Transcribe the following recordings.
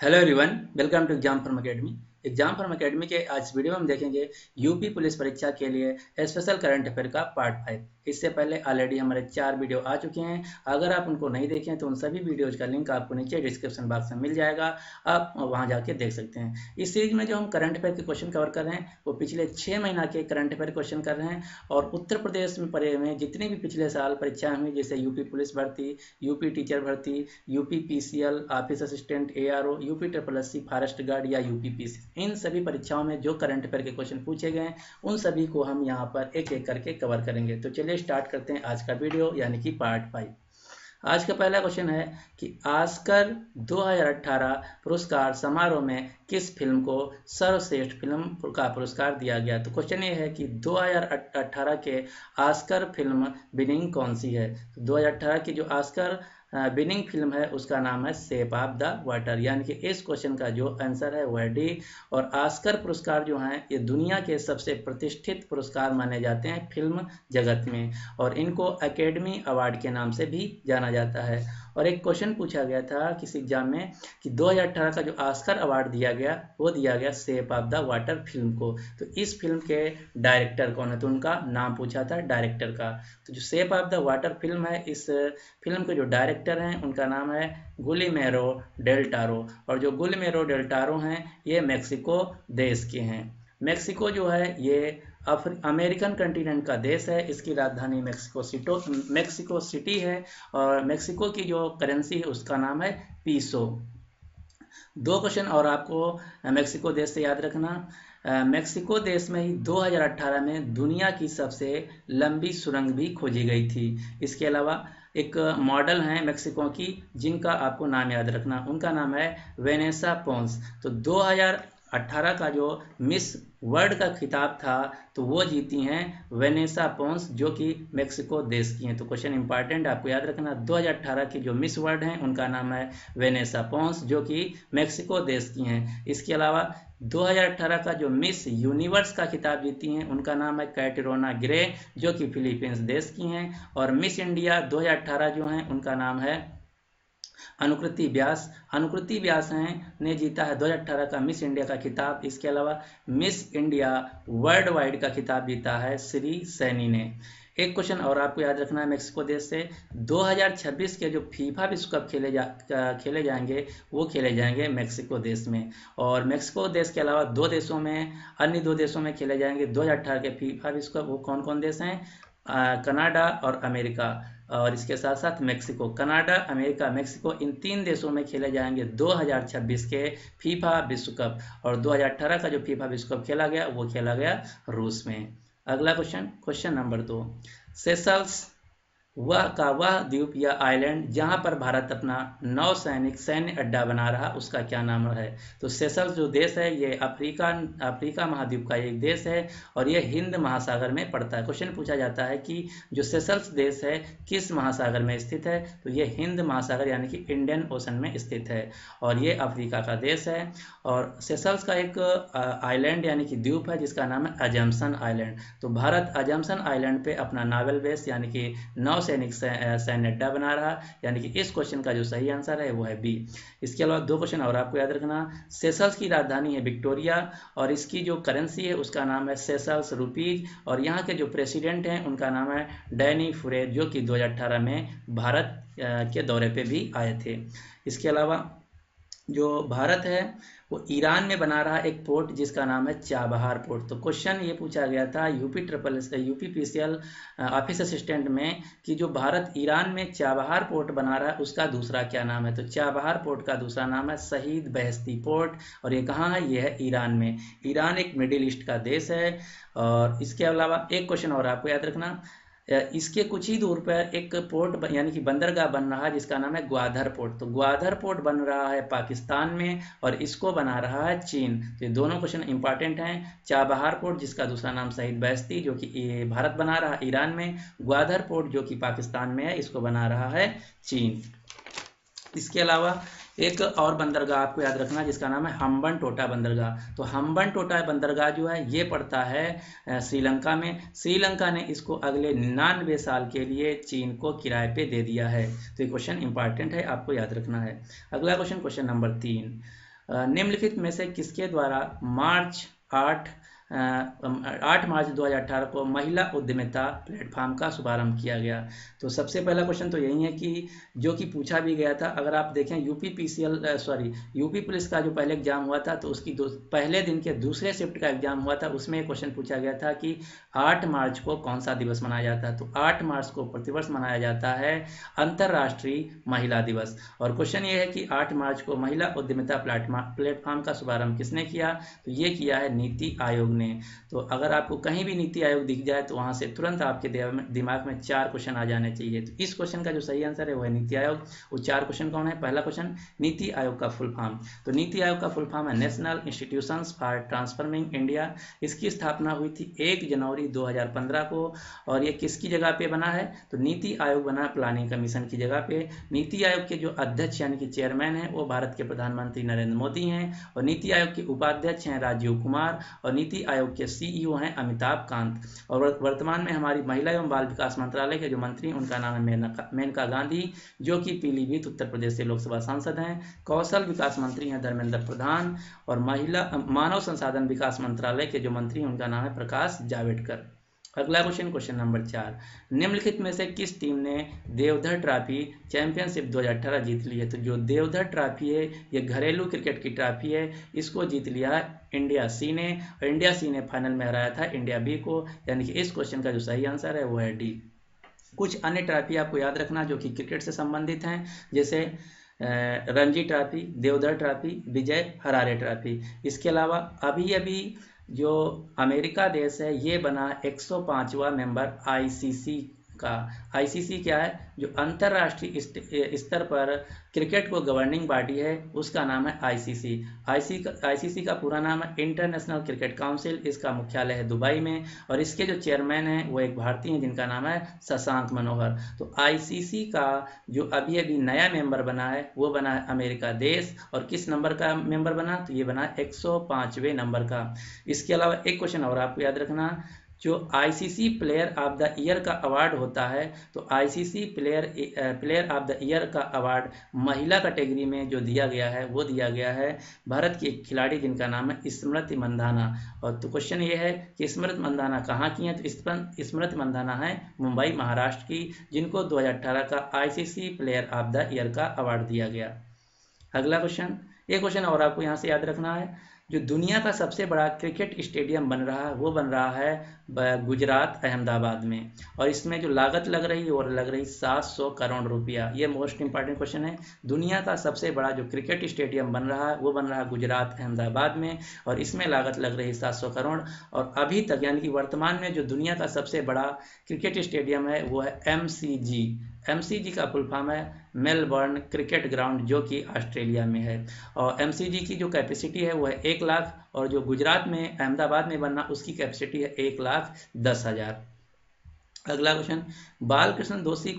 Hello everyone, welcome to exam form academy. Exam form academy के आज इस video में हम देखेंगे यूपी पुलिस परीक्षा के लिए स्पेशल करंट अफेयर का पार्ट 5। इससे पहले ऑलरेडी हमारे 4 वीडियो आ चुके हैं। अगर आप उनको नहीं देखें तो उन सभी वीडियोज का लिंक आपको नीचे डिस्क्रिप्शन बॉक्स में मिल जाएगा, आप वहां जाके देख सकते हैं। इस सीरीज में जो हम करंट अफेयर के क्वेश्चन कवर कर रहे हैं वो पिछले 6 महीना के करंट अफेयर क्वेश्चन कर रहे हैं और उत्तर प्रदेश में पढ़े हुए जितनी भी पिछले साल परीक्षाएं हुई, जैसे यूपी पुलिस भर्ती, यूपी टीचर भर्ती, UP PCL office assistant, ARO, UP triple forest guard या यूपीपीसी, इन सभी परीक्षाओं में जो करंट अफेयर के क्वेश्चन पूछे गए हैं उन सभी को हम यहाँ पर एक एक करके कवर करेंगे। तो चलिए स्टार्ट करते हैं आज का वीडियो, यानी कि पार्ट 5। आज का पहला क्वेश्चन है कि ऑस्कर 2018 पुरस्कार समारोह में किस फिल्म को सर्वश्रेष्ठ फिल्म का पुरस्कार दिया गया। तो क्वेश्चन ये है कि 2018 के ऑस्कर फिल्म विनिंग कौन सी है। तो 2018 की जो ऑस्कर विनिंग फिल्म है उसका नाम है शेप ऑफ द वाटर, यानी कि इस क्वेश्चन का जो आंसर है वो है डी। और ऑस्कर पुरस्कार जो हैं ये दुनिया के सबसे प्रतिष्ठित पुरस्कार माने जाते हैं फिल्म जगत में, और इनको एकेडमी अवार्ड के नाम से भी जाना जाता है। और एक क्वेश्चन पूछा गया था किसी एग्जाम में कि 2018 का जो ऑस्कर अवार्ड दिया गया वो दिया गया shape of the water film को। तो इस फिल्म के डायरेक्टर कौन है, तो उनका नाम पूछा था डायरेक्टर का। तो जो shape of the water film है, इस फिल्म के जो डायरेक्टर हैं उनका नाम है गुलिमेरो डेल टारो। और जो गुलिमेरो डेल टारो हैं ये मेक्सिको देश के हैं। मेक्सिको जो है ये अमेरिकन कंटिनेंट का देश है। इसकी राजधानी मेक्सिको सिटी है और मेक्सिको की जो करेंसी है उसका नाम है पीसो। 2 क्वेश्चन और आपको मेक्सिको देश से याद रखना। मेक्सिको देश में ही 2018 में दुनिया की सबसे लंबी सुरंग भी खोजी गई थी। इसके अलावा एक मॉडल हैं मेक्सिको की जिनका आपको नाम याद रखना, उनका नाम है वेनेसा पोंस। तो 2018 का जो मिस वर्ल्ड का खिताब था तो वो जीती हैं वेनेसा पोंस, जो कि मेक्सिको देश की हैं। तो क्वेश्चन इंपॉर्टेंट आपको याद रखना, 2018 की जो मिस वर्ल्ड हैं उनका नाम है वेनेसा पोंस, जो कि मेक्सिको देश की हैं। इसके अलावा 2018 का जो मिस यूनिवर्स का खिताब जीती हैं उनका नाम है कैटरीना ग्रे, जो कि फिलीपींस देश की हैं। और मिस इंडिया 2018 जो हैं उनका नाम है अनुकृति व्यास। अनुकृति व्यास हैं ने जीता है 2018 का मिस इंडिया का खिताब। इसके अलावा मिस इंडिया वर्ल्ड वाइड का खिताब जीता है श्री सैनी ने। एक क्वेश्चन और आपको याद रखना है मेक्सिको देश से, 2026 के जो फीफा विश्व कप खेले जाएंगे वो खेले जाएंगे मेक्सिको देश में। और मेक्सिको देश के अलावा अन्य दो देशों में खेले जाएंगे 2018 के फीफा विश्व कप। वो कौन कौन देश हैं? कनाडा और अमेरिका, और इसके साथ साथ मेक्सिको। कनाडा, अमेरिका, मेक्सिको, इन 3 देशों में खेले जाएंगे 2026 के फीफा विश्व कप। और 2018 का जो फीफा विश्व कप खेला गया वो खेला गया रूस में। अगला क्वेश्चन, क्वेश्चन नंबर 2, सेशल्स वह द्वीप या आइलैंड जहां पर भारत अपना नौसैनिक सैन्य अड्डा बना रहा उसका क्या नाम है। तो सेशल्स जो देश है ये अफ्रीका महाद्वीप का एक देश है और ये हिंद महासागर में पड़ता है। क्वेश्चन पूछा जाता है कि जो सेशल्स देश है किस महासागर में स्थित है, तो ये हिंद महासागर यानी कि इंडियन ओशन में स्थित है और ये अफ्रीका का देश है। और सेशल्स का एक आइलैंड यानी कि द्वीप है जिसका नाम है अजम्पशन आइलैंड। तो भारत अजम्पशन आइलैंड पे अपना नावल बेस यानी कि सैनिक सैन्य अड्डा बना रहा, यानी कि इस क्वेश्चन का जो सही आंसर है वो है बी। इसके अलावा 2 क्वेश्चन और आपको याद रखना, सेशल्स की राजधानी है विक्टोरिया और इसकी जो करेंसी है उसका नाम है सेशल्स रुपीज। और यहाँ के जो प्रेसिडेंट हैं उनका नाम है डैनी फुरे, जो कि 2018 में भारत के दौरे पे भी आए थे। इसके अलावा जो भारत है वो ईरान में बना रहा एक पोर्ट जिसका नाम है चाबहार पोर्ट। तो क्वेश्चन ये पूछा गया था यूपी पीसीएल ऑफिस असिस्टेंट में कि जो भारत ईरान में चाबहार पोर्ट बना रहा है उसका दूसरा क्या नाम है। तो चाबहार पोर्ट का दूसरा नाम है शहीद बेहेश्ती पोर्ट और ये कहाँ है, ये है ईरान में। ईरान एक मिडिल ईस्ट का देश है। और इसके अलावा एक क्वेश्चन और आपको याद रखना, इसके कुछ ही दूर पर एक पोर्ट यानी कि बंदरगाह बन रहा है जिसका नाम है ग्वादर पोर्ट। तो ग्वादर पोर्ट बन रहा है पाकिस्तान में और इसको बना रहा है चीन। तो ये दोनों क्वेश्चन इंपॉर्टेंट हैं। चाबहार पोर्ट जिसका दूसरा नाम शहीद बेहेश्ती जो कि भारत बना रहा है ईरान में, ग्वादर पोर्ट जो कि पाकिस्तान में है इसको बना रहा है चीन। इसके अलावा एक और बंदरगाह आपको याद रखना जिसका नाम है हम्बन टोटा बंदरगाह। तो हम्बन टोटा बंदरगाह जो है ये पड़ता है श्रीलंका में। श्रीलंका ने इसको अगले 99 साल के लिए चीन को किराए पे दे दिया है। तो ये क्वेश्चन इंपॉर्टेंट है, आपको याद रखना है। अगला क्वेश्चन, क्वेश्चन नंबर 3, निम्नलिखित में से किसके द्वारा 8 मार्च 2018 को महिला उद्यमिता प्लेटफॉर्म का शुभारंभ किया गया? तो सबसे पहला क्वेश्चन तो यही है कि जो कि पूछा भी गया था। अगर आप देखें यूपी पुलिस का जो पहले एग्जाम हुआ था तो उसकी पहले दिन के दूसरे शिफ्ट का एग्जाम हुआ था, उसमें एक क्वेश्चन पूछा गया था कि 8 मार्च को कौन सा दिवस मनाया जाता है? तो 8 मार्च को प्रतिवर्ष मनाया जाता है अंतर्राष्ट्रीय महिला दिवस। और क्वेश्चन ये है कि 8 मार्च को महिला उद्यमिता प्लेटफॉर्म का शुभारंभ किसने किया? तो ये किया है नीति आयोग ने। तो अगर आपको कहीं भी नीति आयोग दिख जाए तो वहां से तुरंत आपके दिमाग में 4 क्वेश्चन आ जाने चाहिए। तो इस क्वेश्चन का जो सही आंसर है वो है नीति आयोग। वो 4 क्वेश्चन कौन है? पहला क्वेश्चन, नीति आयोग का फुल फॉर्म। तो नीति आयोग का फुल फॉर्म है national institutions for transforming India. इसकी स्थापना हुई थी 1 जनवरी 2015 को। और ये किसकी जगह पे बना है? तो नीति आयोग बना प्लानिंग कमीशन की जगह पे। नीति आयोग के जो अध्यक्ष यानी कि चेयरमैन है वो भारत के प्रधानमंत्री नरेंद्र मोदी हैं। और नीति आयोग के उपाध्यक्ष हैं राजीव कुमार। और नीति आयोग के सीईओ हैं अमिताभ कांत। और वर्तमान में हमारी महिला एवं बाल विकास मंत्रालय के जो मंत्री हैं उनका नाम है मेनका गांधी, जो कि पीलीभीत उत्तर प्रदेश से लोकसभा सांसद हैं। कौशल विकास मंत्री हैं धर्मेंद्र प्रधान। और मानव संसाधन विकास मंत्रालय के जो मंत्री हैं उनका नाम है प्रकाश जावड़ेकर। अगला क्वेश्चन नंबर 4, निम्नलिखित में से किस टीम ने देवधर ट्रॉफी चैंपियनशिप 2018 जीत ली है? तो जो देवधर ट्रॉफी है ये घरेलू क्रिकेट की ट्रॉफी है। इसको जीत लिया इंडिया सी ने। और इंडिया सी ने फाइनल में हराया था इंडिया बी को। यानी कि इस क्वेश्चन का जो सही आंसर है वो है डी। कुछ अन्य ट्रॉफी आपको याद रखना जो कि क्रिकेट से संबंधित हैं, जैसे रणजी ट्रॉफी, देवधर ट्रॉफी, विजय हरारे ट्रॉफी। इसके अलावा अभी जो अमेरिका देश है ये बना 105वां मेंबर आईसीसी का। आईसीसी क्या है? जो अंतर्राष्ट्रीय स्तर पर क्रिकेट को गवर्निंग बॉडी है उसका नाम है आईसीसी। आईसीसी का पूरा नाम है इंटरनेशनल क्रिकेट काउंसिल। इसका मुख्यालय है दुबई में। और इसके जो चेयरमैन हैं वो एक भारतीय हैं जिनका नाम है शशांक मनोहर। तो आईसीसी का जो अभी नया मेंबर बना है वो बना है अमेरिका देश। और किस नंबर का मेंबर बना? तो ये बना 105वें नंबर का। इसके अलावा एक क्वेश्चन और आपको याद रखना, जो ICC player of the year का अवार्ड होता है तो ICC player of the year का अवार्ड महिला कैटेगरी में जो दिया गया है वो दिया गया है भारत की एक खिलाड़ी जिनका नाम है स्मृति मंधाना। और तो क्वेश्चन ये है कि स्मृति मंधाना कहाँ की हैं? तो स्मृति मंधाना है मुंबई महाराष्ट्र की, जिनको 2018 का ICC player of the year का अवार्ड दिया गया। अगला क्वेश्चन, ये क्वेश्चन और आपको यहाँ से याद रखना है, जो दुनिया का सबसे बड़ा क्रिकेट स्टेडियम बन रहा है वो बन रहा है गुजरात अहमदाबाद में। और इसमें जो लागत लग रही है वो लग रही 700 करोड़ रुपया। ये मोस्ट इंपॉर्टेंट क्वेश्चन है। दुनिया का सबसे बड़ा जो क्रिकेट स्टेडियम बन रहा है वो बन रहा है गुजरात अहमदाबाद में। और इसमें लागत लग रही 700 करोड़। और अभी तक यानी कि वर्तमान में जो दुनिया का सबसे बड़ा क्रिकेट स्टेडियम है वो है एमसीजी। एमसीजी का फुल फॉर्म है मेलबर्न क्रिकेट ग्राउंड, जो कि ऑस्ट्रेलिया में है। और एमसीजी की जो कैपेसिटी है वो है 1 लाख। और जो गुजरात में अहमदाबाद में बनना उसकी कैपेसिटी है 1,10,000। अगला क्वेश्चन, बालकृष्ण दोषी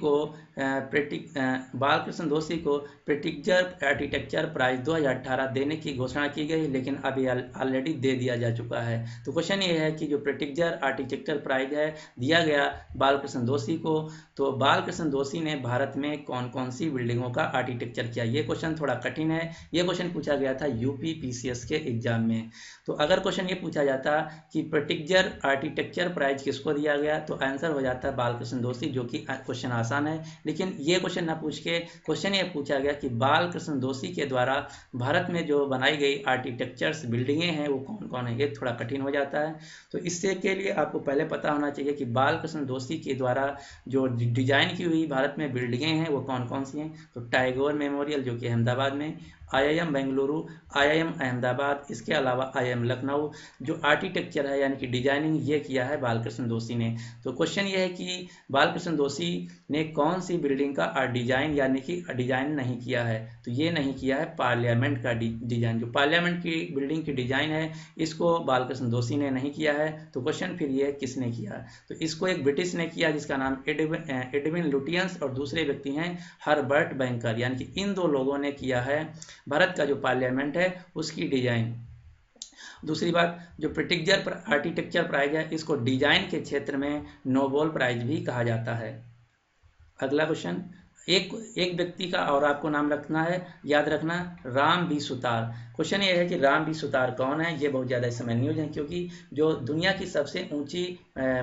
को प्रेटिगजर आर्किटेक्चर प्राइज 2018 देने की घोषणा की गई, लेकिन अभी ऑलरेडी दे दिया जा चुका है। तो क्वेश्चन ये है कि जो प्रेटिगजर आर्किटेक्चर प्राइज है दिया गया बालकृष्ण दोषी को, तो बालकृष्ण दोषी ने भारत में कौन कौन सी बिल्डिंगों का आर्किटेक्चर किया? ये क्वेश्चन थोड़ा कठिन है। ये क्वेश्चन पूछा गया था यूपी पीसीएस के एग्जाम में। तो अगर क्वेश्चन ये पूछा जाता कि प्रेटिगजर आर्किटेक्चर प्राइज किसको दिया गया तो आंसर हो जाता है बालकृष्ण दोषी, जो कि क्वेश्चन आसान है। लेकिन ये क्वेश्चन ना पूछ के क्वेश्चन ये पूछा गया कि बालकृष्ण दोषी के द्वारा भारत में जो बनाई गई आर्किटेक्चर्स बिल्डिंगें हैं वो कौन कौन है। ये थोड़ा कठिन हो जाता है। तो इससे के लिए आपको पहले पता होना चाहिए कि बालकृष्ण दोषी के द्वारा जो डिजाइन की हुई भारत में बिल्डिंगें हैं वो कौन कौन सी हैं। तो टैगोर मेमोरियल जो कि अहमदाबाद में, आईआईएम बेंगलुरु, आईआईएम अहमदाबाद, इसके अलावा आईआईएम लखनऊ। जो आर्किटेक्चर है यानी कि डिजाइनिंग ये किया है बालकृष्ण दोषी ने। तो क्वेश्चन ये है कि बालकृष्ण दोषी ने कौन सी बिल्डिंग का डिजाइन यानी कि डिजाइन नहीं किया है। तो ये नहीं किया है पार्लियामेंट का डिजाइन। जो पार्लियामेंट की बिल्डिंग की डिजाइन है इसको बालकृष्ण दोषी ने नहीं किया है। तो क्वेश्चन फिर ये किसने किया? तो इसको एक ब्रिटिश ने किया जिसका नाम एडविन लुटियंस, और दूसरे व्यक्ति हैं हर्बर्ट बैंकर। यानी कि इन 2 लोगों ने किया है भारत का जो पार्लियामेंट है उसकी डिजाइन। दूसरी बात, जो प्रेटिगजर आर्किटेक्चर प्राइज है इसको डिजाइन के क्षेत्र में नोबेल प्राइज भी कहा जाता है। अगला क्वेश्चन, एक एक व्यक्ति का और आपको नाम रखना है, याद रखना, राम बी सुतार। क्वेश्चन ये है कि राम बी सुतार कौन है। ये बहुत ज़्यादा इस समय न्यूज है, क्योंकि जो दुनिया की सबसे ऊंची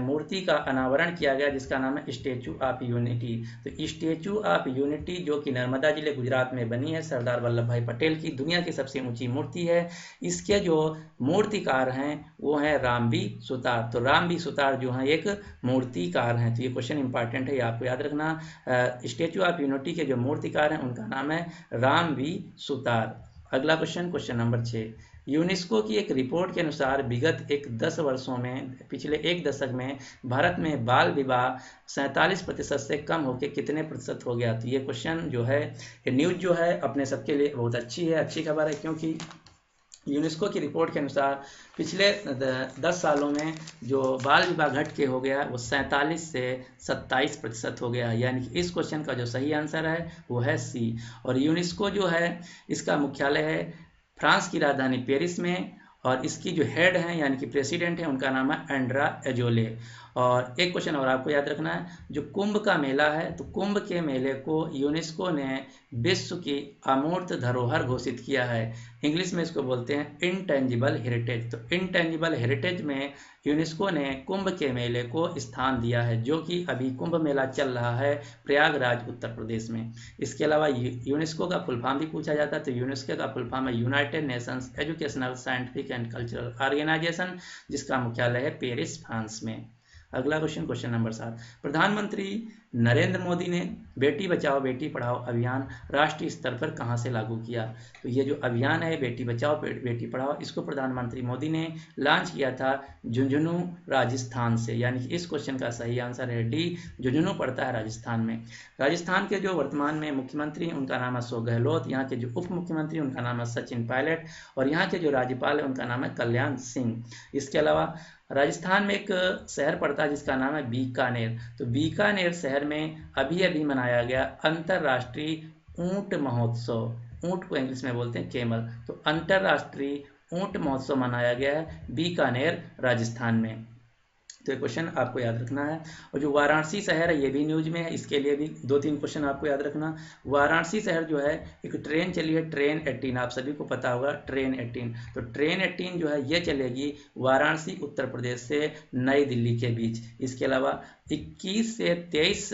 मूर्ति का अनावरण किया गया जिसका नाम है स्टैचू ऑफ यूनिटी। तो स्टैचू ऑफ यूनिटी जो कि नर्मदा जिले गुजरात में बनी है, सरदार वल्लभ भाई पटेल की दुनिया की सबसे ऊंची मूर्ति है। इसके जो मूर्तिकार हैं वो हैं राम बी सुतार। तो राम बी सुतार जो हैं एक मूर्तिकार हैं। तो ये क्वेश्चन इंपॉर्टेंट है, ये आपको याद रखना। स्टैचू ऑफ यूनिटी के जो मूर्तिकार हैं उनका नाम है राम बी सुतार। अगला क्वेश्चन, क्वेश्चन नंबर 6। यूनेस्को की एक रिपोर्ट के अनुसार विगत 10 वर्षों में, पिछले 1 दशक में भारत में बाल विवाह 47% से कम होकर कितने प्रतिशत हो गया। तो ये क्वेश्चन जो है, ये न्यूज जो है अपने सबके लिए बहुत अच्छी है, अच्छी खबर है, क्योंकि यूनेस्को की रिपोर्ट के अनुसार पिछले 10 सालों में जो बाल विवाह घट के हो गया वो 47 से 27% हो गया। यानी कि इस क्वेश्चन का जो सही आंसर है वो है सी। और यूनेस्को जो है इसका मुख्यालय है फ्रांस की राजधानी पेरिस में, और इसकी जो हेड हैं यानी कि प्रेसिडेंट हैं उनका नाम है एंड्रा एजोले। और एक क्वेश्चन और आपको याद रखना है, जो कुंभ का मेला है, तो कुंभ के मेले को यूनेस्को ने विश्व की अमूर्त धरोहर घोषित किया है। इंग्लिश में इसको बोलते हैं इंटेंजिबल हेरिटेज। तो इंटेंजिबल हेरिटेज में यूनेस्को ने कुंभ के मेले को स्थान दिया है, जो कि अभी कुंभ मेला चल रहा है प्रयागराज उत्तर प्रदेश में। इसके अलावा यूनेस्को का फुल फॉर्म भी पूछा जाता है। तो यूनेस्को का फुल फॉर्म है United Nations Educational Scientific and Cultural Organization, जिसका मुख्यालय है पेरिस, फ्रांस में। अगला क्वेश्चन, क्वेश्चन नंबर 7। प्रधानमंत्री नरेंद्र मोदी ने बेटी बचाओ बेटी पढ़ाओ अभियान राष्ट्रीय स्तर पर कहां से लागू किया। तो ये जो अभियान है बेटी बचाओ बेटी पढ़ाओ, इसको प्रधानमंत्री मोदी ने लॉन्च किया था झुंझुनू, राजस्थान से। यानी कि इस क्वेश्चन का सही आंसर है डी, झुंझुनू पड़ता है राजस्थान में। राजस्थान के जो वर्तमान में मुख्यमंत्री उनका नाम है अशोक गहलोत, यहाँ के जो उप मुख्यमंत्री उनका नाम है सचिन पायलट, और यहाँ के जो राज्यपाल है उनका नाम है कल्याण सिंह। इसके अलावा राजस्थान में एक शहर पड़ता है जिसका नाम है बीकानेर। तो बीकानेर शहर में अभी अभी मनाया गया अंतर्राष्ट्रीय ऊंट महोत्सव। ऊंट को इंग्लिश में बोलते हैं केमल। तो अंतर्राष्ट्रीय ऊंट महोत्सव मनाया गया है बीकानेर, राजस्थान में। तो ये क्वेश्चन आपको याद रखना है। और जो वाराणसी शहर है ये भी न्यूज में है, इसके लिए भी 2-3 क्वेश्चन आपको याद रखना। वाराणसी शहर जो है, एक ट्रेन चली है ट्रेन 18, आप सभी को पता होगा ट्रेन 18। तो ट्रेन 18 जो है ये चलेगी वाराणसी उत्तर प्रदेश से नई दिल्ली के बीच। इसके अलावा 21 से 23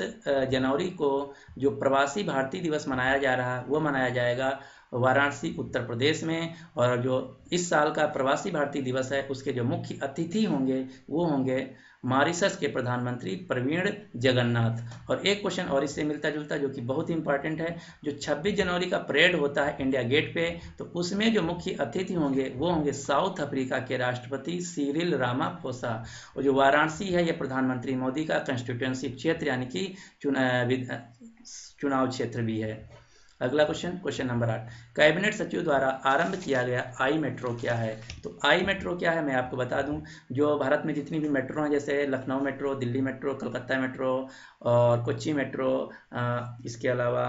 जनवरी को जो प्रवासी भारतीय दिवस मनाया जा रहा है वो मनाया जाएगा वाराणसी उत्तर प्रदेश में। और जो इस साल का प्रवासी भारतीय दिवस है उसके जो मुख्य अतिथि होंगे वो होंगे मॉरिशस के प्रधानमंत्री प्रवीण जगन्नाथ। और एक क्वेश्चन और इससे मिलता जुलता जो कि बहुत इंपॉर्टेंट है, जो 26 जनवरी का परेड होता है इंडिया गेट पे, तो उसमें जो मुख्य अतिथि होंगे वो होंगे साउथ अफ्रीका के राष्ट्रपति सिरिल रामाफोसा। और जो वाराणसी है ये प्रधानमंत्री मोदी का कंस्टिट्यूएंसी क्षेत्र यानी कि चुनाव क्षेत्र भी है। अगला क्वेश्चन, क्वेश्चन नंबर 8। कैबिनेट सचिव द्वारा आरंभ किया गया आई मेट्रो क्या है। तो आई मेट्रो क्या है मैं आपको बता दूं, जो भारत में जितनी भी मेट्रो हैं जैसे Lucknow metro, Delhi metro, Calcutta metro और कोच्चि मेट्रो, इसके अलावा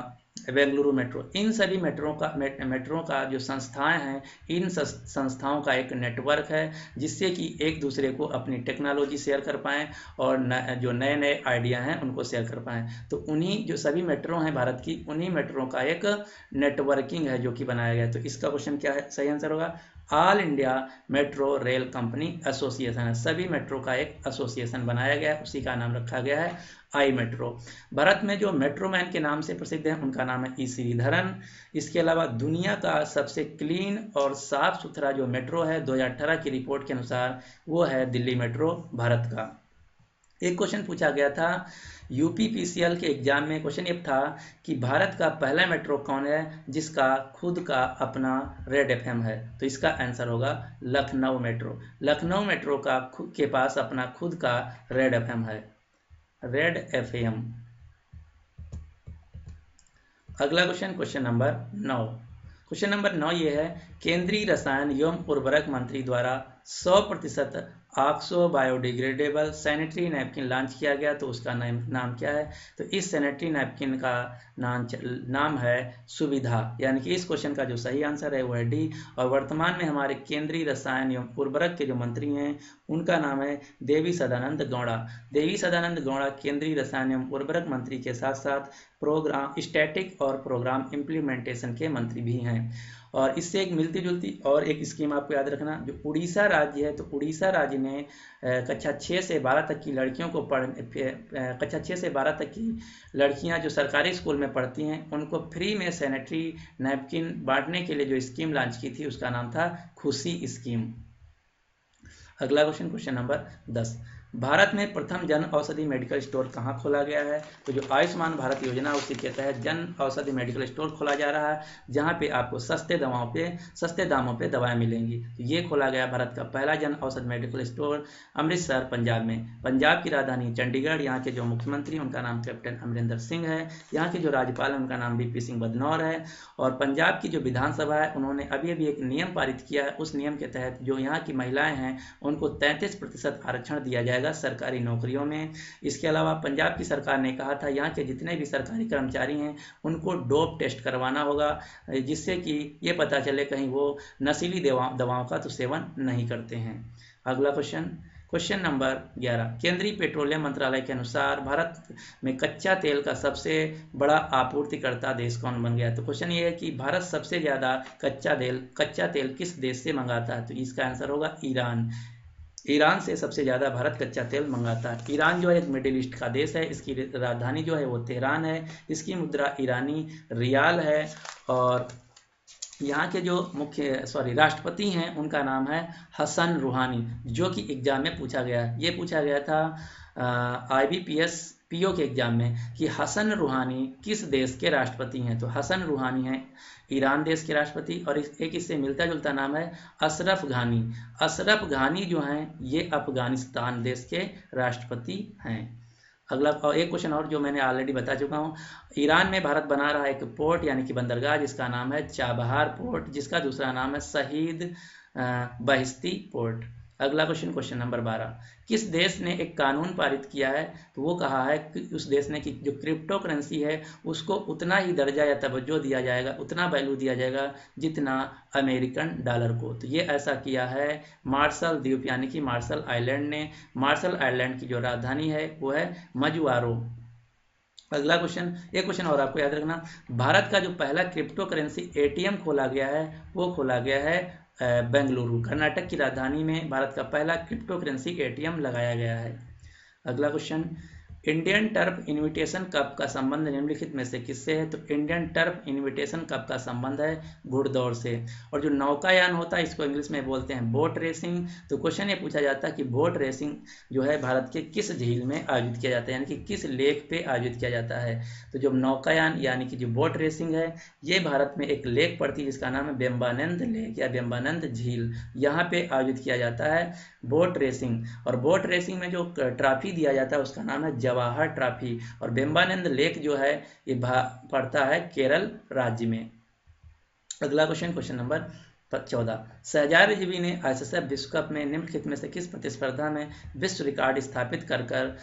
बेंगलुरु मेट्रो, इन सभी मेट्रो का जो संस्थाएं हैं, इन संस्थाओं का एक नेटवर्क है जिससे कि एक दूसरे को अपनी टेक्नोलॉजी शेयर कर पाएँ और जो नए नए आइडिया हैं उनको शेयर कर पाएँ। तो उन्हीं जो सभी मेट्रो हैं भारत की, उन्हीं मेट्रो का एक नेटवर्किंग है जो कि बनाया गया है। तो इसका क्वेश्चन क्या है, सही आंसर होगा all India metro rail company association है। सभी मेट्रो का एक एसोसिएशन बनाया गया है, उसी का नाम रखा गया है आई मेट्रो। भारत में जो मेट्रो मैन के नाम से प्रसिद्ध है उनका नाम है ई श्रीधरन। इसके अलावा दुनिया का सबसे क्लीन और साफ सुथरा जो मेट्रो है 2018 की रिपोर्ट के अनुसार वो है दिल्ली मेट्रो भारत का। एक क्वेश्चन पूछा गया था यूपीपीसीएल के एग्जाम में, क्वेश्चन ये था कि भारत का पहला मेट्रो कौन है जिसका खुद का अपना रेड एफएम है। तो इसका आंसर होगा लखनऊ मेट्रो। लखनऊ मेट्रो का के पास अपना खुद का रेड एफएम है, रेड एफएम। अगला question, question number 9। Question number 9 ये है, केंद्रीय रसायन एवं उर्वरक मंत्री द्वारा 100% oxo biodegradable sanitary napkin launch किया गया, तो उसका नाम क्या है? तो इस सैनिटरी नैपकिन का नाम है सुविधा, यानी कि इस क्वेश्चन का जो सही आंसर है वो है डी। और वर्तमान में हमारे केंद्रीय रसायन एवं उर्वरक के जो मंत्री हैं उनका नाम है देवी सदानंद गौड़ा। देवी सदानंद गौड़ा केंद्रीय रसायन एवं उर्वरक मंत्री के साथ साथ प्रोग्राम स्टैटिक और प्रोग्राम इम्प्लीमेंटेशन के मंत्री भी हैं। और इससे एक मिलती जुलती और एक स्कीम आपको याद रखना, जो उड़ीसा राज्य है, तो उड़ीसा राज्य में कक्षा 6 से 12 तक की लड़कियों को कक्षा 6 से 12 तक की लड़कियां जो सरकारी स्कूल में पढ़ती हैं उनको फ्री में सैनिटरी नैपकिन बांटने के लिए जो स्कीम लॉन्च की थी उसका नाम था खुशी स्कीम। अगला क्वेश्चन, क्वेश्चन नंबर 10, भारत में प्रथम जन औषधि मेडिकल स्टोर कहाँ खोला गया है? तो जो आयुष्मान भारत योजना उसी के तहत जन औषधि मेडिकल स्टोर खोला जा रहा है, जहाँ पे आपको सस्ते दामों पे दवाएं मिलेंगी। तो ये खोला गया भारत का पहला जन औषधि मेडिकल स्टोर अमृतसर, पंजाब में। पंजाब की राजधानी चंडीगढ़। यहाँ के जो मुख्यमंत्री उनका नाम कैप्टन अमरिंदर सिंह है। यहाँ के जो राज्यपाल हैं उनका नाम वीपी सिंह बदनौर है। और पंजाब की जो विधानसभा है उन्होंने अभी एक नियम पारित किया है। उस नियम के तहत जो यहाँ की महिलाएं हैं उनको 33% आरक्षण दिया जाएगा सरकारी नौकरियों में। इसके अलावा पंजाब की सरकार ने कहा था यहाँ के जितने भी सरकारी कर्मचारी हैं उनको डोप टेस्ट करवाना होगा, जिससे कि ये पता चले कहीं वो नशीली दवाओं का तो सेवन नहीं करते हैं। अगला क्वेश्चन, क्वेश्चन नंबर 11, केंद्रीय पेट्रोलियम मंत्रालय के अनुसार भारत में कच्चा तेल का सबसे बड़ा आपूर्तिकर्ता देश कौन बन गया? तो क्वेश्चन ये है कि भारत सबसे ज्यादा कच्चा तेल किस देश से मंगाता है? तो इसका आंसर होगा ईरान। ईरान से सबसे ज़्यादा भारत कच्चा तेल मंगाता है। ईरान जो है एक मिडिल ईस्ट का देश है। इसकी राजधानी जो है वो तेहरान है। इसकी मुद्रा ईरानी रियाल है। और यहाँ के जो राष्ट्रपति हैं उनका नाम है हसन रूहानी, जो कि एग्जाम में पूछा गया है। ये पूछा गया था IBPS PO के एग्जाम में कि हसन रूहानी किस देश के राष्ट्रपति हैं? तो हसन रूहानी हैं ईरान देश के राष्ट्रपति। और एक इससे मिलता जुलता नाम है अशरफ घानी। अशरफ घानी जो हैं ये अफगानिस्तान देश के राष्ट्रपति हैं। अगला और एक क्वेश्चन और जो मैंने ऑलरेडी बता चुका हूँ, ईरान में भारत बना रहा है एक पोर्ट यानी कि बंदरगाह जिसका नाम है चाबहार पोर्ट, जिसका दूसरा नाम है शहीद बहिश्ती पोर्ट। अगला क्वेश्चन, क्वेश्चन नंबर 12, किस देश ने एक कानून पारित किया है? तो वो कहा है कि उस देश ने कि जो क्रिप्टो करेंसी है उसको उतना ही दर्जा या तवज्जो दिया जाएगा, उतना वैल्यू दिया जाएगा जितना अमेरिकन डॉलर को। तो ये ऐसा किया है मार्शल द्वीप यानी कि मार्शल आइलैंड ने। मार्शल आइलैंड की जो राजधानी है वो है मजुआरो। अगला क्वेश्चन, एक क्वेश्चन और आपको याद रखना, भारत का जो पहला क्रिप्टो करेंसी ATM खोला गया है वो खोला गया है बेंगलुरु, कर्नाटक की राजधानी में भारत का पहला क्रिप्टो करेंसी ATM लगाया गया है। अगला question, Indian turf invitation cup का संबंध निम्नलिखित में से किससे है? तो इंडियन टर्फ इन्विटेशन कप का संबंध है घुड़दौड़ से। और जो नौकायान होता है इसको इंग्लिश में बोलते हैं बोट रेसिंग। तो क्वेश्चन ये पूछा जाता है कि बोट रेसिंग जो है भारत के किस झील में आयोजित किया जाता है, यानी कि किस लेक पे आयोजित किया जाता है? तो जो नौकायान यानी कि जो बोट रेसिंग है ये भारत में एक लेक पड़ती है जिसका नाम है बेम्बानंद लेक या बेम्बानंद झील, यहाँ पे आयोजित किया जाता है बोट रेसिंग। और बोट रेसिंग में जो ट्रॉफी दिया जाता है उसका नाम है जवाहर ट्रॉफी। और बेम्बानंद लेक जो है ये पड़ता है केरल राज्य में। अगला question, question number 14, Shahzad Rizvi ने ICC विश्व कप में निम्नलिखित में से किस प्रतिस्पर्धा में विश्व रिकॉर्ड स्थापित कर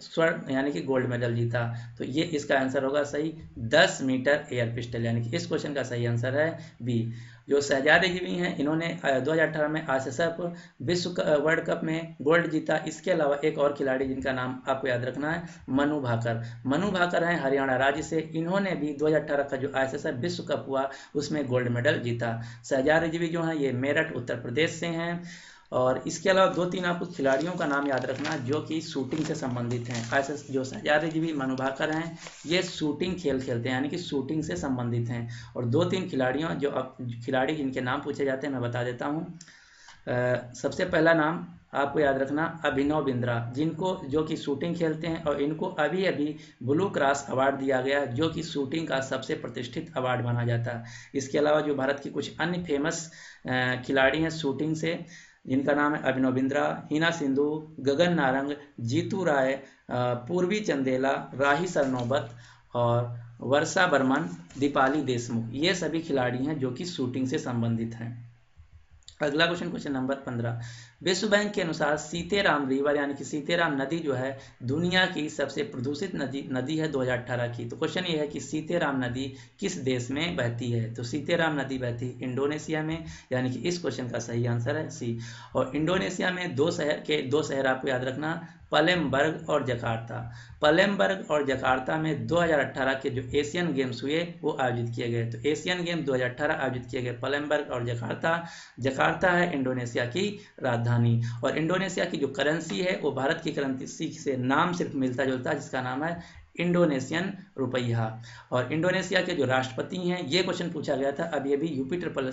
स्वर्ण यानी कि गोल्ड मेडल जीता? तो ये इसका आंसर होगा सही 10 मीटर एयर पिस्टल, यानी कि इस क्वेश्चन का सही आंसर है बी। जो शहजाद रिजवी हैं इन्होंने 2018 में ICC विश्व वर्ल्ड कप में गोल्ड जीता। इसके अलावा एक और खिलाड़ी जिनका नाम आपको याद रखना है मनु भाकर। मनु भाकर हैं हरियाणा राज्य से। इन्होंने भी 2018 का जो ICC विश्व कप हुआ उसमें गोल्ड मेडल जीता। शहजाद रिजवी जो हैं ये मेरठ उत्तर प्रदेश से हैं। और इसके अलावा 2-3 आपको खिलाड़ियों का नाम याद रखना जो कि शूटिंग से संबंधित हैं। जो शहजाद रिजवी मनु भाकर हैं ये शूटिंग खेल खेलते हैं यानी कि शूटिंग से संबंधित हैं। और 2-3 खिलाड़ी जिनके नाम पूछे जाते हैं मैं बता देता हूँ। सबसे पहला नाम आपको याद रखना अभिनव बिंद्रा, जो कि शूटिंग खेलते हैं और इनको अभी ब्लू क्रॉस अवार्ड दिया गया है जो कि शूटिंग का सबसे प्रतिष्ठित अवार्ड माना जाता है। इसके अलावा जो भारत की कुछ अन्य फेमस खिलाड़ी हैं शूटिंग से जिनका नाम है अभिनव बिंद्रा, हिना सिंधु, गगन नारंग, जीतू राय, पूर्वी चंदेला, राही सरनोबत और वर्षा बर्मन, दीपाली देशमुख, ये सभी खिलाड़ी हैं जो कि शूटिंग से संबंधित हैं। अगला क्वेश्चन, क्वेश्चन नंबर 15। विश्व बैंक के अनुसार सीतेराम रिवर यानी कि सीतेराम नदी जो है दुनिया की सबसे प्रदूषित नदी है 2018 की। तो क्वेश्चन ये है कि सीतेराम नदी किस देश में बहती है? तो सीतेराम नदी बहती है इंडोनेशिया में, यानी कि इस क्वेश्चन का सही आंसर है सी। और इंडोनेशिया में दो शहर आपको याद रखना, पलेमबर्ग और जकार्ता। पलेमबर्ग और जकार्ता में 2018 के जो एशियन गेम्स हुए वो आयोजित किए गए। तो एशियन गेम 2018 आयोजित किए गए पलेमबर्ग और जकार्ता। जकार्ता है इंडोनेशिया की राजधानी। और इंडोनेशिया की जो करेंसी है वो भारत की करेंसी से नाम सिर्फ मिलता जुलता है, जिसका नाम है इंडोनेशियन रुपया। और इंडोनेशिया के जो राष्ट्रपति हैं, ये क्वेश्चन पूछा गया था अभी अभी यूपी ट्रिपल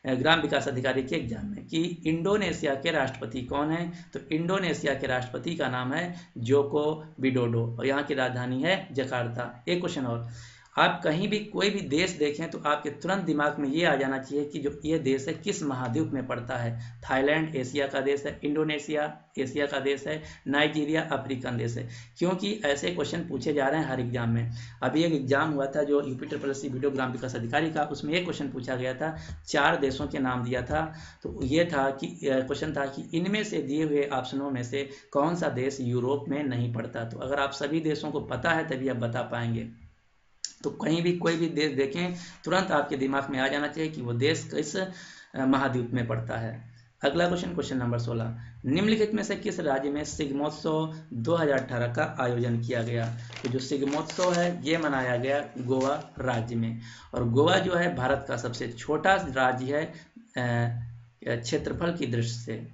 ग्राम विकास अधिकारी के एग्जाम में कि इंडोनेशिया के राष्ट्रपति कौन है। तो इंडोनेशिया के राष्ट्रपति का नाम है जोको विडोडो और यहाँ की राजधानी है जकार्ता। एक क्वेश्चन और, आप कहीं भी कोई भी देश देखें तो आपके तुरंत दिमाग में ये आ जाना चाहिए कि जो ये देश है किस महाद्वीप में पड़ता है। थाईलैंड एशिया का देश है, इंडोनेशिया एशिया का देश है, नाइजीरिया अफ्रीकन देश है। क्योंकि ऐसे क्वेश्चन पूछे जा रहे हैं हर एग्जाम में। अभी एक एग्जाम हुआ था जो यूपी ट्रिपल एस वीडियो ग्राम विकास अधिकारी का, उसमें एक क्वेश्चन पूछा गया था, 4 देशों के नाम दिया था। तो ये था कि क्वेश्चन था कि इनमें से दिए हुए ऑप्शनों में से कौन सा देश यूरोप में नहीं पड़ता। तो अगर आप सभी देशों को पता है तभी आप बता पाएंगे। तो कहीं भी कोई भी देश देखें तुरंत आपके दिमाग में आ जाना चाहिए कि वो देश किस महाद्वीप में पड़ता है। अगला क्वेश्चन, क्वेश्चन नंबर 16। निम्नलिखित में से किस राज्य में सिग्मोत्सव 2018 का आयोजन किया गया? तो जो सिग्मोत्सव है ये मनाया गया गोवा राज्य में। और गोवा जो है भारत का सबसे छोटा राज्य है क्षेत्रफल की दृष्टि से।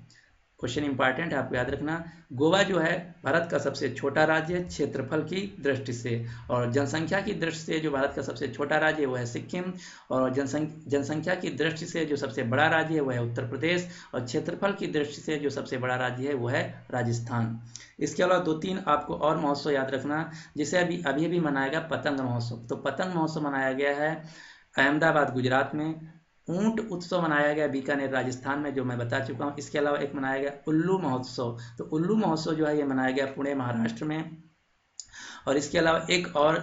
क्वेश्चन इंपॉर्टेंट है, आपको याद रखना। गोवा जो है भारत का सबसे छोटा राज्य है क्षेत्रफल की दृष्टि से। और जनसंख्या की दृष्टि से जो भारत का सबसे छोटा राज्य है वो है सिक्किम। और जनसंख्या की दृष्टि से जो सबसे बड़ा राज्य है वो है उत्तर प्रदेश। और क्षेत्रफल की दृष्टि से जो सबसे बड़ा राज्य है वो है राजस्थान। इसके अलावा 2-3 आपको और महोत्सव याद रखना, जिसे अभी भी मनाया गया पतंग महोत्सव। तो पतंग महोत्सव मनाया गया है अहमदाबाद गुजरात में। ऊंट उत्सव मनाया गया बीकानेर राजस्थान में, जो मैं बता चुका हूँ। इसके अलावा एक मनाया गया उल्लू महोत्सव। तो उल्लू महोत्सव जो है ये मनाया गया पुणे महाराष्ट्र में। और इसके अलावा एक और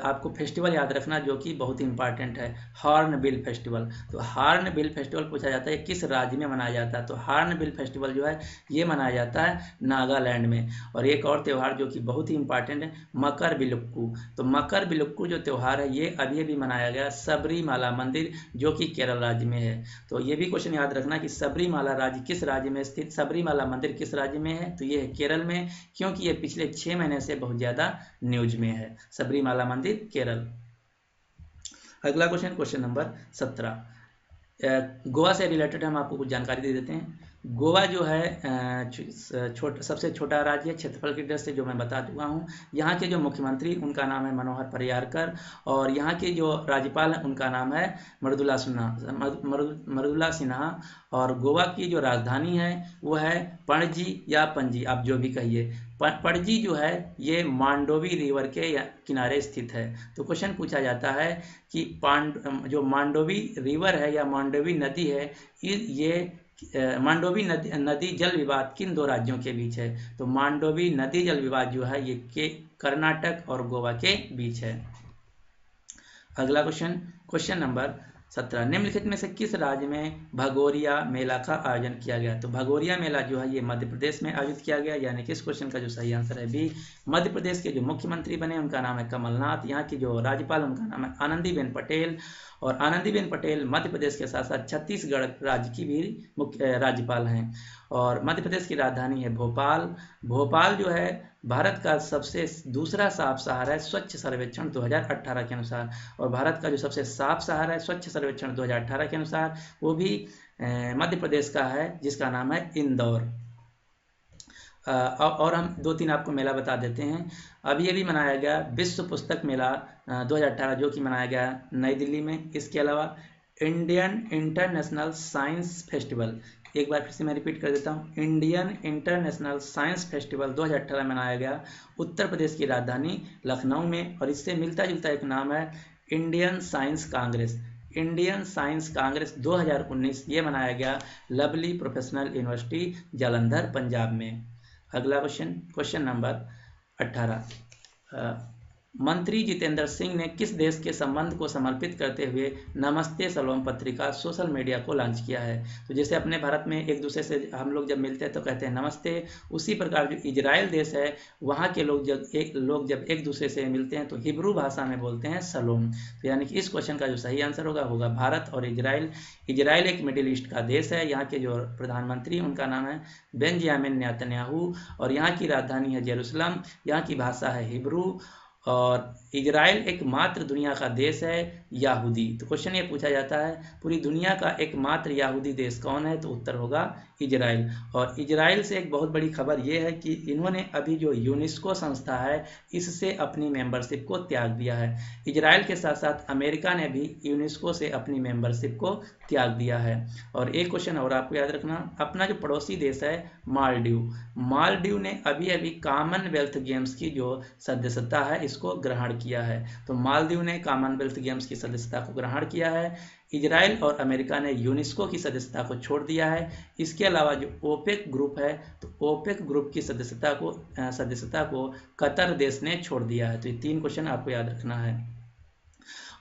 आपको फेस्टिवल याद रखना जो कि बहुत इंपॉर्टेंट है, हॉर्नबिल फेस्टिवल। तो हॉर्नबिल फेस्टिवल पूछा जाता है किस राज्य में मनाया जाता है। तो हॉर्नबिल फेस्टिवल जो है ये मनाया जाता है नागालैंड में। और एक और त्यौहार जो कि बहुत ही इंपॉर्टेंट है, मकर बिलुक्कू। तो मकर बिलुक्कू जो त्यौहार है ये अभी मनाया गया सबरीमाला मंदिर जो कि केरल राज्य में है। तो ये भी क्वेश्चन याद रखना कि सबरीमाला राज्य किस राज्य में स्थित, सबरीमाला मंदिर किस राज्य में है। तो ये है केरल में, क्योंकि ये पिछले 6 महीने से बहुत ज़्यादा न्यूज में है, सबरीमाला मंदिर केरल। अगला क्वेश्चन, क्वेश्चन नंबर 17। गोवा से रिलेटेड हम आपको कुछ जानकारी दे देते हैं। गोवा जो है सबसे छोटा राज्य है क्षेत्रफल की दृष्टि से, जो मैं बता चुका हूँ। यहाँ के जो मुख्यमंत्री उनका नाम है मनोहर पर्रिकर। और यहाँ के जो राज्यपाल हैं उनका नाम है मृदुला सिन्हा। और गोवा की जो राजधानी है वो है पणजी या पणजी, आप जो भी कहिए। पणजी जो है ये मांडोवी रिवर के किनारे स्थित है। तो क्वेश्चन पूछा जाता है कि जो मांडोवी रिवर है या मांडोवी नदी है, ये मांडोवी नदी जल विवाद किन 2 राज्यों के बीच है? तो मांडोवी नदी जल विवाद जो है ये कर्नाटक और गोवा के बीच है। अगला क्वेश्चन, क्वेश्चन नंबर 17। निम्नलिखित में से किस राज्य में भगोरिया मेला का आयोजन किया गया? तो भगोरिया मेला जो है ये मध्य प्रदेश में आयोजित किया गया, यानी कि इस क्वेश्चन का जो सही आंसर है बी। मध्य प्रदेश के जो मुख्यमंत्री बने उनका नाम है कमलनाथ। यहाँ की जो राज्यपाल उनका नाम है आनंदीबेन पटेल। और आनंदीबेन पटेल मध्य प्रदेश के साथ साथ छत्तीसगढ़ राज्य की भी मुख्य राज्यपाल हैं। और मध्य प्रदेश की राजधानी है भोपाल। भोपाल जो है भारत का सबसे दूसरा साफ शहर है स्वच्छ सर्वेक्षण 2018 के अनुसार। और भारत का जो सबसे साफ शहर है स्वच्छ सर्वेक्षण 2018 के अनुसार वो भी मध्य प्रदेश का है, जिसका नाम है इंदौर। और हम 2-3 आपको मेला बता देते हैं। अभी मनाया गया विश्व पुस्तक मेला 2018 जो कि मनाया गया नई दिल्ली में। इसके अलावा इंडियन इंटरनेशनल साइंस फेस्टिवल, एक बार फिर से मैं रिपीट कर देता हूँ, इंडियन इंटरनेशनल साइंस फेस्टिवल 2018 में मनाया गया उत्तर प्रदेश की राजधानी लखनऊ में। और इससे मिलता जुलता एक नाम है Indian science Congress. Indian science Congress 2019 ये मनाया गया lovely professional university Jalandhar Punjab में। अगला क्वेश्चन, क्वेश्चन नंबर 18। मंत्री जितेंद्र सिंह ने किस देश के संबंध को समर्पित करते हुए नमस्ते सलोम पत्रिका सोशल मीडिया को लॉन्च किया है? तो जैसे अपने भारत में एक दूसरे से हम लोग जब मिलते हैं तो कहते हैं नमस्ते, उसी प्रकार जो इजराइल देश है वहाँ के लोग जब एक दूसरे से मिलते हैं तो हिब्रू भाषा में बोलते हैं सलोम। तो यानी कि इस क्वेश्चन का जो सही आंसर होगा भारत और इजराइल। इजराइल एक मिडिल ईस्ट का देश है। यहाँ के जो प्रधानमंत्री उनका नाम है बेंजामिन नेतन्याहू और यहाँ की राजधानी है जेरूसलम। यहाँ की भाषा है हिब्रू और इजराइल एकमात्र दुनिया का देश है यहूदी। तो क्वेश्चन ये पूछा जाता है पूरी दुनिया का एकमात्र यहूदी देश कौन है? तो उत्तर होगा इजराइल। और इजराइल से एक बहुत बड़ी खबर ये है कि इन्होंने अभी जो यूनेस्को संस्था है इससे अपनी मेंबरशिप को त्याग दिया है। इजराइल के साथ साथ अमेरिका ने भी यूनेस्को से अपनी मेंबरशिप को त्याग दिया है। और एक क्वेश्चन और आपको याद रखना, अपना जो पड़ोसी देश है मालदीव ने अभी अभी कॉमनवेल्थ गेम्स की जो सदस्यता है इसको ग्रहण किया है। तो मालदीव ने कॉमनवेल्थ गेम्स की सदस्यता को ग्रहण किया है। इजराइल और अमेरिका ने यूनेस्को की सदस्यता को छोड़ दिया है। इसके अलावा जो ओपेक ग्रुप है तो ओपेक ग्रुप की सदस्यता को कतर देश ने छोड़ दिया है। तो ये 3 क्वेश्चन आपको याद रखना है।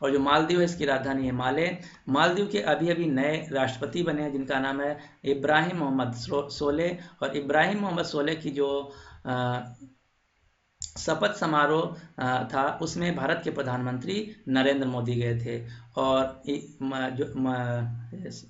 और जो मालदीव है इसकी राजधानी है माले। मालदीव के अभी अभी नए राष्ट्रपति बने हैं जिनका नाम है इब्राहिम मोहम्मद सोलेह। और इब्राहिम मोहम्मद सोलेह की जो शपथ समारोह था उसमें भारत के प्रधानमंत्री नरेंद्र मोदी गए थे। और जो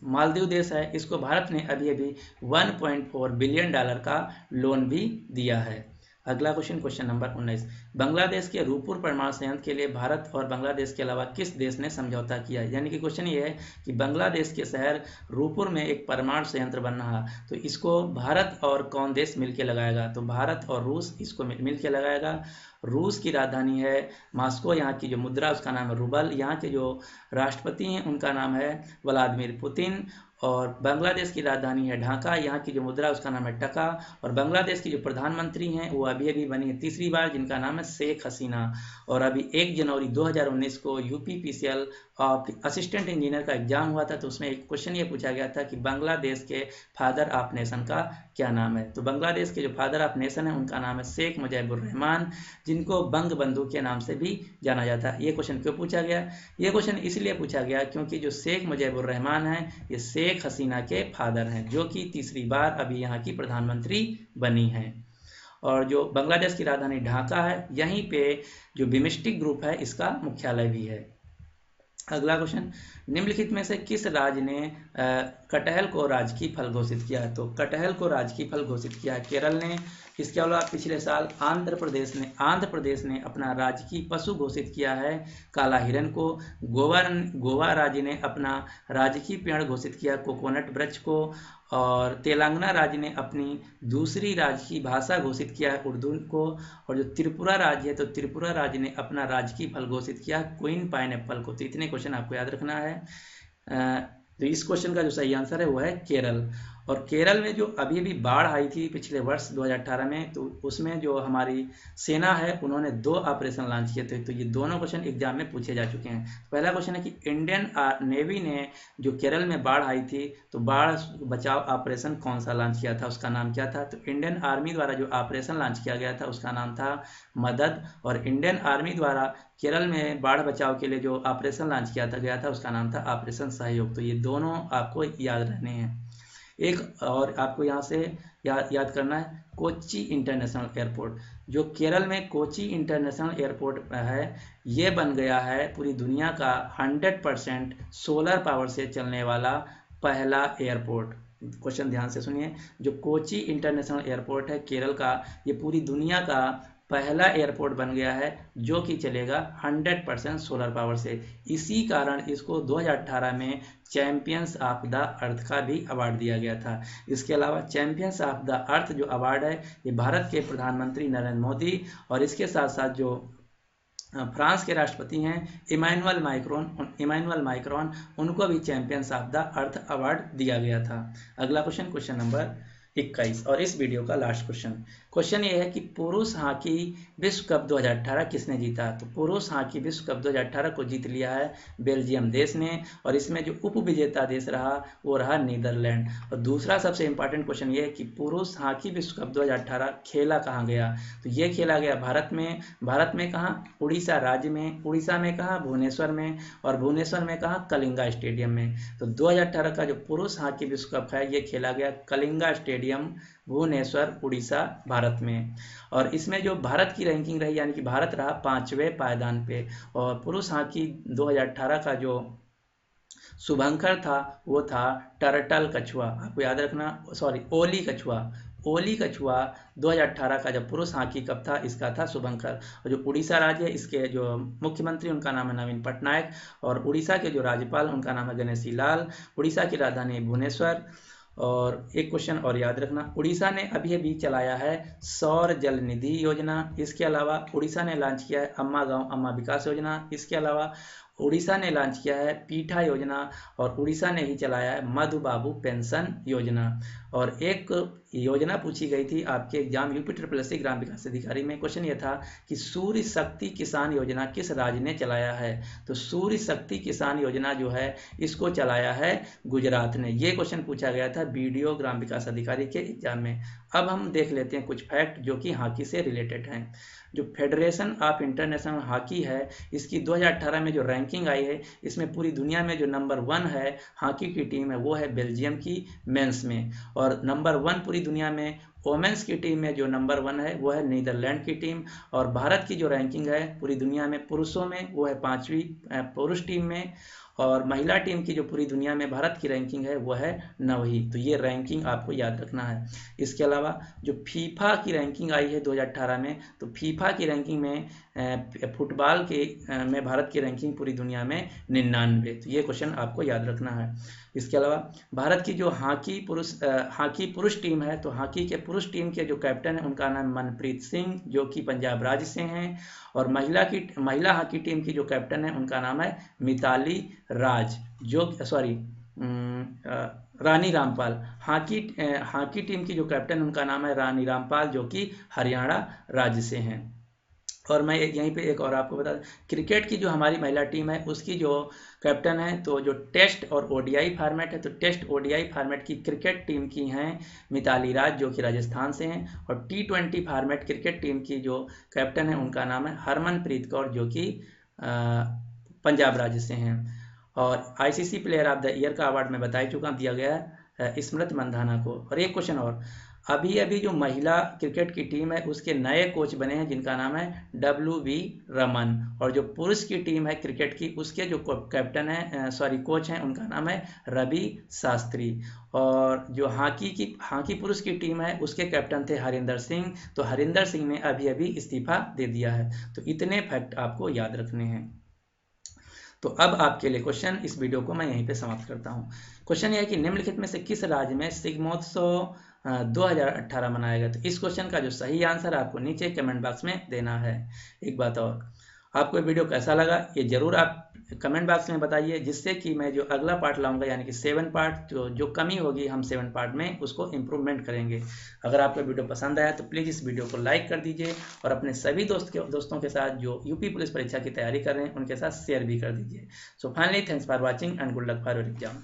मालदीव देश है इसको भारत ने अभी अभी $1.4 बिलियन का लोन भी दिया है। अगला क्वेश्चन नंबर 19, बांग्लादेश के रूपुर परमाणु संयंत्र के लिए भारत और बांग्लादेश के अलावा किस देश ने समझौता किया? यानी कि क्वेश्चन ये है कि बांग्लादेश के शहर रूपुर में एक परमाणु संयंत्र बन रहा, तो इसको भारत और कौन देश मिलकर लगाएगा? तो भारत और रूस इसको मिलकर लगाएगा। रूस की राजधानी है मॉस्को। यहाँ की जो मुद्रा उसका नाम है रूबल। यहाँ के जो राष्ट्रपति हैं उनका नाम है व्लादिमीर पुतिन। और बांग्लादेश की राजधानी है ढाका। यहाँ की जो मुद्रा उसका नाम है टका। और बांग्लादेश की जो प्रधानमंत्री हैं वो अभी अभी बनी है तीसरी बार, जिनका नाम है शेख हसीना। और अभी 1 जनवरी 2019 को UPPCL असिस्टेंट इंजीनियर का एग्जाम हुआ था, तो उसमें एक क्वेश्चन ये पूछा गया था कि बांग्लादेश के फादर ऑफ नेशन का क्या नाम है? तो बांग्लादेश के जो फादर ऑफ नेशन है उनका नाम है शेख मुजीबुर रहमान, जिनको बंग बंधु के नाम से भी जाना जाता है। ये क्वेश्चन क्यों पूछा गया? ये क्वेश्चन इसलिए पूछा गया क्योंकि जो शेख मुजीबुर रहमान है ये शेख हसीना के फादर हैं, जो कि तीसरी बार अभी यहाँ की प्रधानमंत्री बनी हैं। और जो बांग्लादेश की राजधानी ढाका है, यहीं पे जो बिम्स्टेक ग्रुप है इसका मुख्यालय भी है। अगला क्वेश्चन, निम्नलिखित में से किस राज्य ने कटहल को राजकीय फल घोषित किया है? तो कटहल को राजकीय फल घोषित किया है केरल ने। इसके अलावा पिछले साल आंध्र प्रदेश ने अपना राजकीय पशु घोषित किया है काला हिरन को। गोवा राज्य ने अपना राजकीय पेड़ घोषित किया कोकोनट वृक्ष को। और तेलंगाना राज्य ने अपनी दूसरी राजकीय भाषा घोषित किया है उर्दू को। और जो त्रिपुरा राज्य है तो त्रिपुरा राज्य ने अपना राजकीय फल घोषित किया क्वीन पाइनएप्पल को। तो इतने क्वेश्चन आपको याद रखना है। तो इस क्वेश्चन का जो सही आंसर है वो है केरल। और केरल में जो अभी अभी बाढ़ आई थी पिछले वर्ष 2018 में, तो उसमें जो हमारी सेना है उन्होंने 2 ऑपरेशन लॉन्च किए थे। तो ये दोनों क्वेश्चन एग्जाम में पूछे जा चुके हैं। पहला क्वेश्चन है कि इंडियन नेवी ने जो केरल में बाढ़ आई थी तो बाढ़ बचाव ऑपरेशन कौन सा लॉन्च किया था, उसका नाम क्या था? तो इंडियन आर्मी द्वारा जो ऑपरेशन लॉन्च किया गया था उसका नाम था मदद। और इंडियन आर्मी द्वारा केरल में बाढ़ बचाव के लिए जो ऑपरेशन लॉन्च किया गया था उसका नाम था ऑपरेशन सहयोग। तो ये दोनों आपको याद रहने हैं। एक और आपको यहाँ से याद करना है कोच्चि इंटरनेशनल एयरपोर्ट। जो केरल में कोच्चि इंटरनेशनल एयरपोर्ट है ये बन गया है पूरी दुनिया का 100% सोलर पावर से चलने वाला पहला एयरपोर्ट। क्वेश्चन ध्यान से सुनिए, जो कोच्चि इंटरनेशनल एयरपोर्ट है केरल का, ये पूरी दुनिया का पहला एयरपोर्ट बन गया है जो कि चलेगा 100% सोलर पावर से। इसी कारण इसको 2018 में चैंपियंस ऑफ द अर्थ का भी अवार्ड दिया गया था। इसके अलावा चैंपियंस ऑफ द अर्थ जो अवार्ड है ये भारत के प्रधानमंत्री नरेंद्र मोदी और इसके साथ साथ जो फ्रांस के राष्ट्रपति हैं इमैनुअल मैक्रोन, उनको भी champions of the earth award दिया गया था। अगला क्वेश्चन नंबर 21। और इस वीडियो का लास्ट क्वेश्चन ये है कि पुरुष हॉकी विश्व कप 2018 किसने जीता। तो पुरुष हॉकी विश्व कप 2018 को जीत लिया है बेल्जियम देश ने, और इसमें जो उप विजेता देश रहा वो रहा नीदरलैंड। और दूसरा सबसे इंपॉर्टेंट क्वेश्चन ये है कि पुरुष हॉकी विश्व कप 2018 खेला कहाँ गया। तो ये खेला गया भारत में कहाँ, उड़ीसा राज्य में, उड़ीसा में कहाँ, भुवनेश्वर में, और भुवनेश्वर में कहाँ, कलिंगा स्टेडियम में। तो 2018 का जो पुरुष हॉकी विश्व कप है ये खेला गया कलिंगा स्टेडियम, भुवनेश्वर, उड़ीसा, भारत में। और इसमें जो भारत की रैंकिंग रही, यानी कि भारत रहा 5वें पायदान पे। और पुरुष हॉकी 2018 का जो शुभंकर था वो था टर्टल कछुआ, आपको याद रखना, सॉरी ओली कछुआ 2018 का जब पुरुष हॉकी कप था इसका था शुभंकर। और जो उड़ीसा राज्य है इसके जो मुख्यमंत्री उनका नाम है नवीन पटनायक, और उड़ीसा के जो राज्यपाल उनका नाम है गणेशी लाल, उड़ीसा की राजधानी भुवनेश्वर। और एक क्वेश्चन और याद रखना, उड़ीसा ने अभी चलाया है सौर जल निधि योजना। इसके अलावा उड़ीसा ने लॉन्च किया है अम्मा गांव अम्मा विकास योजना। इसके अलावा उड़ीसा ने लॉन्च किया है पीठा योजना, और उड़ीसा ने ही चलाया है मधु बाबू पेंशन योजना। और एक योजना पूछी गई थी आपके एग्जाम UP-SSC ग्राम विकास अधिकारी में। क्वेश्चन ये था कि सूर्य शक्ति किसान योजना किस राज्य ने चलाया है। तो सूर्य शक्ति किसान योजना जो है इसको चलाया है गुजरात ने। ये क्वेश्चन पूछा गया था BDO ग्राम विकास अधिकारी के एग्जाम में। अब हम देख लेते हैं कुछ फैक्ट जो कि हॉकी से रिलेटेड हैं। जो फेडरेशन ऑफ इंटरनेशनल हॉकी है इसकी 2018 में जो रैंकिंग आई है इसमें पूरी दुनिया में जो नंबर 1 है हॉकी की टीम है वो है बेल्जियम की मेंस में, और नंबर 1 पूरी दुनिया में वोमेंस की टीम में जो नंबर 1 है वो है नीदरलैंड की टीम। और भारत की जो रैंकिंग है पूरी दुनिया में पुरुषों में वो है 5वीं पुरुष टीम में, और महिला टीम की जो पूरी दुनिया में भारत की रैंकिंग है वो है 9वीं। तो ये रैंकिंग आपको याद रखना है। इसके अलावा जो फीफा की रैंकिंग आई है 2018 में, तो फीफा की रैंकिंग में फुटबॉल के में भारत की रैंकिंग पूरी दुनिया में 99। तो ये क्वेश्चन आपको याद रखना है। इसके अलावा भारत की जो हॉकी पुरुष टीम है, तो हॉकी के पुरुष टीम के जो कैप्टन है उनका नाम मनप्रीत सिंह जो कि पंजाब राज्य से हैं, और महिला हॉकी टीम की जो कैप्टन है उनका नाम है मिताली राज रानी रामपाल। हॉकी टीम की जो कैप्टन उनका नाम है रानी रामपाल जो कि हरियाणा राज्य से हैं। और मैं यहीं पे एक और आपको बता दूं, क्रिकेट की जो हमारी महिला टीम है उसकी जो कैप्टन है, तो जो टेस्ट और ODI फॉर्मेट है, तो टेस्ट ODI फॉर्मेट की क्रिकेट टीम की हैं मिताली राज जो कि राजस्थान से हैं, और T20 फॉर्मेट क्रिकेट टीम की जो कैप्टन है उनका नाम है हरमनप्रीत कौर जो कि पंजाब राज्य से हैं। और ICC player of the year का अवार्ड मैं बता ही चुका, दिया गया है स्मृति मंधाना को। और एक क्वेश्चन और, अभी जो महिला क्रिकेट की टीम है उसके नए कोच बने हैं जिनका नाम है WV रमन, और जो पुरुष की टीम है क्रिकेट की उसके जो कैप्टन है कोच हैं उनका नाम है रवि शास्त्री। और जो हॉकी पुरुष की टीम है उसके कैप्टन थे हरिंदर सिंह, तो हरिंदर सिंह ने अभी इस्तीफा दे दिया है। तो इतने फैक्ट आपको याद रखने हैं। तो अब आपके लिए क्वेश्चन, इस वीडियो को मैं यहीं पे समाप्त करता हूँ। क्वेश्चन यह है कि निम्नलिखित में से किस राज्य में शिग्मोत्सव 2018 मनाया गया। तो इस क्वेश्चन का जो सही आंसर आपको नीचे कमेंट बॉक्स में देना है। एक बात और, आपको वीडियो कैसा लगा ये जरूर आप कमेंट बॉक्स में बताइए, जिससे कि मैं जो अगला पार्ट लाऊंगा यानी कि 7 पार्ट जो कमी होगी हम 7 पार्ट में उसको इम्प्रूवमेंट करेंगे। अगर आपको वीडियो पसंद आया तो प्लीज़ इस वीडियो को लाइक कर दीजिए, और अपने सभी दोस्तों के साथ जो UP पुलिस परीक्षा की तैयारी कर रहे हैं उनके साथ शेयर भी कर दीजिए। So finally thanks for watching and good luck for your exam.